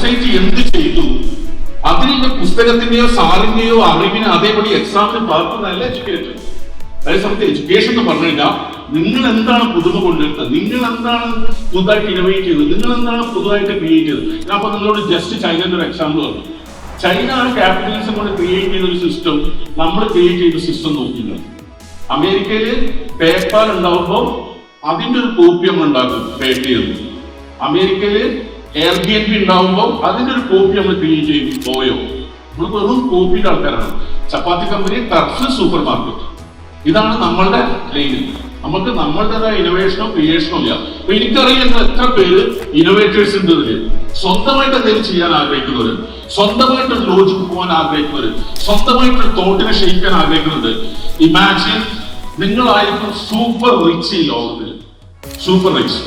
Society എന്ത് ചെയ്തു അതിന്റെ പുസ്തകത്തിന്റെയോ സാറിന്റെയോ അറിവിനെ അതേപടി എക്സാമിന് പകർത്തുന്നതല്ല എഡ്യൂക്കേഷൻ. അതായത് സമയത്ത് എഡ്യൂക്കേഷൻ എന്ന് പറഞ്ഞു കഴിഞ്ഞാൽ നിങ്ങൾ എന്താണ് പുതുമ കൊണ്ടുവരുന്നത്, നിങ്ങൾ എന്താണ് പുതുതായിട്ട് ഇന്നോവേറ്റ് ചെയ്തത്, നിങ്ങൾ എന്താണ് പുതുതായിട്ട് ക്രിയേറ്റ് ചെയ്തത്. ഞാൻ അപ്പൊ നിങ്ങളോട് ജസ്റ്റ് ചൈനയുടെ ഒരു എക്സാമ്പിൾ പറഞ്ഞു. ചൈന ആണ് ക്യാപിറ്റലിസം കൊണ്ട് ക്രിയേറ്റ് ചെയ്ത ഒരു സിസ്റ്റം, നമ്മൾ ക്രിയേറ്റ് ചെയ്ത സിസ്റ്റം നോക്കില്ല. അമേരിക്കയില് പേപ്പാൽ ഉണ്ടാവുമ്പോൾ അതിന്റെ ഒരു കോപ്പി നമ്മൾ ഉണ്ടാക്കും, ക്രിയേറ്റ് ചെയ്തു. അമേരിക്കയില് എയർബിഎൻബി ഉണ്ടാവുമ്പോൾ അതിന്റെ ഒരു കോപ്പി നമ്മൾ ക്രിയേറ്റ് ചെയ്യും. പോയോ നമ്മൾ വെറും കോപ്പിയുടെ ആൾക്കാരാണ്. ചപ്പാത്തി കമ്പനി, ടർഫ്, സൂപ്പർ മാർക്കറ്റ്, ഇതാണ് നമ്മളുടെ ലൈൻ. നമുക്ക് നമ്മളുടേതായ ഇന്നോവേഷനോ ക്രിയേഷനോ ഇല്ല. അപ്പൊ എനിക്കറിയാം എത്ര പേര് ഇന്നോവേറ്റേഴ്സ് ഉണ്ട്. സ്വന്തമായിട്ട് എന്തെങ്കിലും ചെയ്യാൻ ആഗ്രഹിക്കുന്നവര്, സ്വന്തമായിട്ട് ലോജിക്ക് പോകാൻ ആഗ്രഹിക്കുന്നവര്, സ്വന്തമായിട്ട് തോട്ടിനെ ക്ഷയിക്കാൻ ആഗ്രഹിക്കുന്നത്. ഇമാജിൻ നിങ്ങളായിരിക്കും സൂപ്പർ റിച്ച് ഈ ലോകത്തിൽ, സൂപ്പർ റിച്ച്.